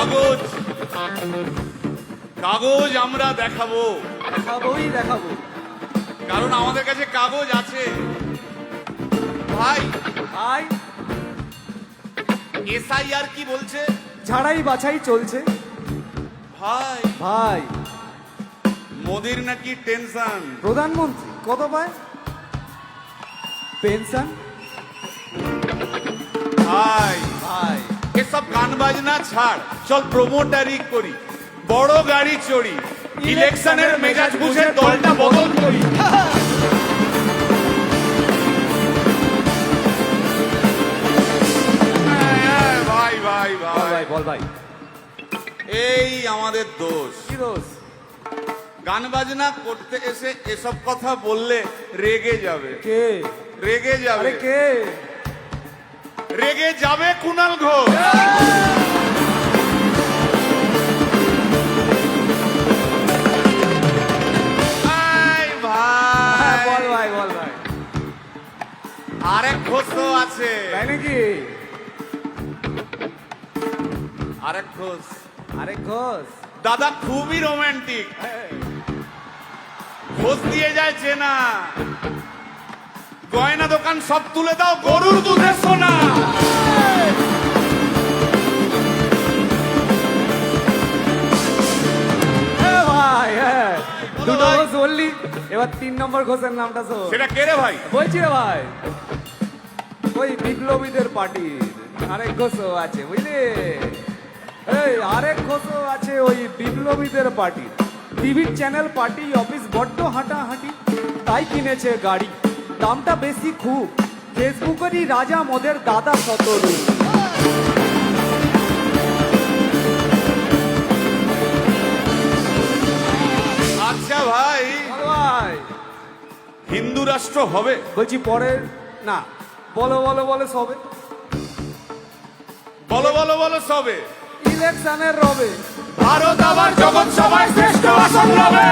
কাগজ কাগজ আমরা দেখাবো, দেখাবো। কারণ আমাদের কাছে কাগজ আছে। ভাই ভাই, এসআইআর কি বলছে? ঝাড়াই বাছাই চলছে। ভাই ভাই, মোদির নাকি টেনশন। প্রধানমন্ত্রী কত পায় পেনশন? ভাই ভাই, এসব গান বাজনা ছাড়, চল প্রমোটারি করি, বড় গাড়ি চড়ি, ইলেকশনের মেজাজ বুঝে দলটা বদল করি। ভাই ভাই ভাই বল ভাই, এই আমাদের দোষ। কি দোষ? গান বাজনা করতে এসে এসব কথা বললে রেগে যাবে। কে? রেগে যাবে। আরে কে? রেগে যাবে কুণাল ঘোষ। ভাই ভাই বল ভাই, বল ভাই। আরেক ঘোষ তো আছে। তাই নাকি? আরেক ঘোষ আরে ঘোষ। দাদা খুবই রোমান্টিক, ঘোষ দিয়ে যায় চেনা। গয়না দোকান সব তুলে দাও, গরুর দুধের সোনা। ভাই, দুটো ঘোষ বললি, এবার 3 নম্বর ঘোষের নামটা শোন। সেটা কে রে ভাই? বলছি রে ভাই, ওই বিপ্লবীদের পার্টির আরেক ঘোষও আছে, বুঝলি? এই আরেক ঘোষও আছে ওই বিপ্লবীদের পার্টির। টিভির চ্যানেল, পার্টি অফিস বড্ড হাঁটাহাঁটি, তাই কিনেছে গাড়ি, দামটা বেশি খুব। ফেসবুকেরই রাজা মদের দাদা শতরু। আচ্ছা ভাই, ভাই হিন্দু রাষ্ট্র হবে? বলছি পরের না, বলো বলো বলো সবে, বলো বলো বলো সবে। ইলেকশনের রবে ভারত আবার জগৎ সভায় শ্রেষ্ঠ আসন রবে।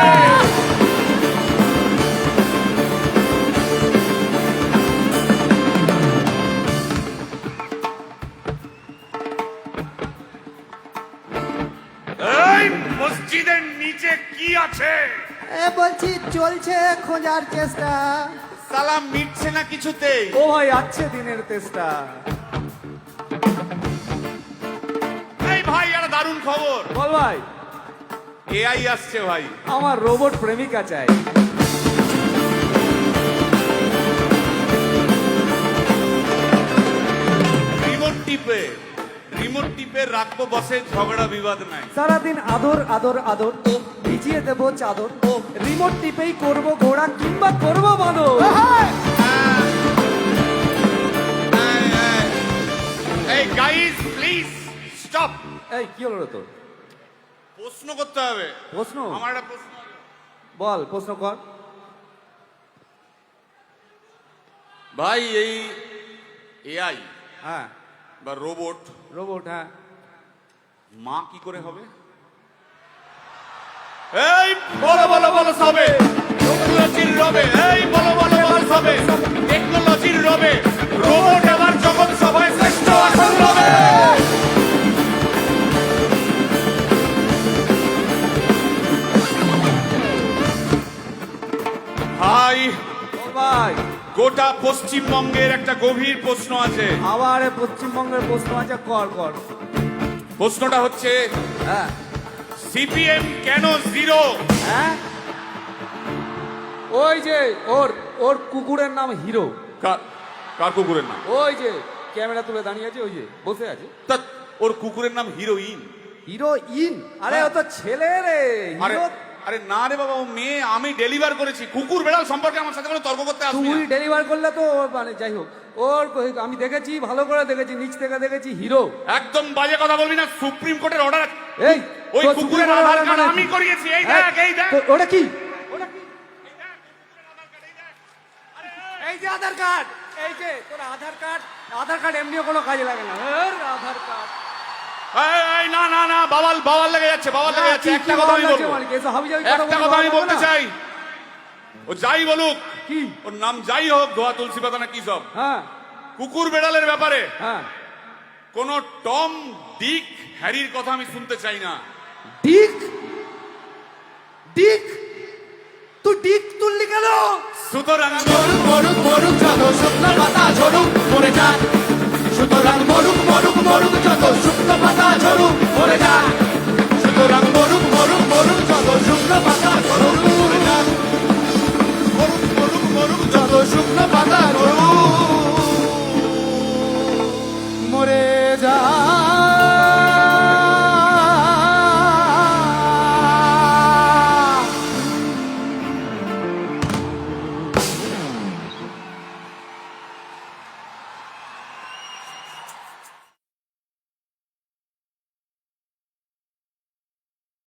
এই মসজিদের নিচে কি আছে? বলছি চলছে খোঁজার চেষ্টা। সালাম মিটছে না কিছুতেই। ও ভাই, আছে দিনের চেষ্টা। এই ভাই, একটা দারুণ খবর। বল ভাই। এআই আসছে ভাই। আমার রোবট প্রেমিকা চাই। রিমোট টিপে রাখবো বসে, ঝগড়া বিবাদ নাই। সারাদিন আদর আদর আদর, ভিজিয়ে দেবো চাদর, রিমোট টিপেই করবো ঘোড়া কিংবা করবো বাঁদর। এই গাইস প্লিজ স্টপ। এই কি হলো রে তোর? প্রশ্ন করতে হবে। প্রশ্ন? আমার একটা প্রশ্ন। বল, প্রশ্ন কর। ভাই এই এআই হ্যাঁ, বা রোবট, রোবট, হ্যাঁ। মা কি করে হবে? এই বলো বলো বলো সবে, টেকনোলজির রবে। এই বলো বলো বলো সবে, টেকনোলজির রবে। রোবট এবার জগৎ সভায় শ্রেষ্ঠ আসন রবে। ভাই বল ভাই। গোটা পশ্চিমবঙ্গের একটা গভীর প্রশ্ন আছে। আবার পশ্চিমবঙ্গের প্রশ্ন আছে, কর কর। প্রশ্নটা হচ্ছে, হ্যাঁ সিপিএম কেন জিরো? হ্যাঁ, ওই যে ওর ওর কুকুরের নাম হিরো। কার কুকুরের নাম? ওই যে ক্যামেরা তুলে দাঁড়িয়ে আছে, ওই যে বসে আছে। তা ওর কুকুরের নাম হিরোইন। হিরোইন? আরে ও তো ছেলে রে। আরে হিরো? আরে না রে বাবা, ও মেয়ে। আমি ডেলিভার করেছি। কুকুর বেড়াল সম্পর্কে আমার সাথে কোনো তর্ক করতে আসবি তুই না। ডেলিভার করলে তো মানে যাই হোক, ওর আমি দেখেছি, ভালো করে দেখেছি, নিচ থেকে দেখেছি, হিরো। একদম বাজে কথা বলবি না। সুপ্রিম কোর্টের অর্ডার। এই ওই তোর কুকুরের সুপ্রিম আধার কোর্টের কার্ড মানে আমি কি? করিয়েছি। এই হ্যাঁ, দেখ, এই দেখ। ওটা কি? এই যে আধার কার্ড, এই যে তোর আধার কার্ড। আধার কার্ড এমনিও কোনো কাজে লাগে না। আধার কার্ড। এই না না না, বাবাল বাবাল লেগে যাচ্ছে, বাবাল লেগে যাচ্ছে। একটা কথা আমি বলবো, একটা কথা আমি বলতে চাই। ও যাই বলুক, কি ওর নাম যাই হোক, ধোয়া তুলসী পাতা না কি সব, হ্যাঁ কুকুর বেড়ালের ব্যাপারে হ্যাঁ কোন টম ডিক হ্যারির কথা আমি শুনতে চাই না। ডিক ডিক তুই ডিক তুললি কেন? সুতরাং মরুক মরুক মরুক যত শুকনো পাতা ঝরুক মরে যাক, সুতরাং মরুক মরুক মরুক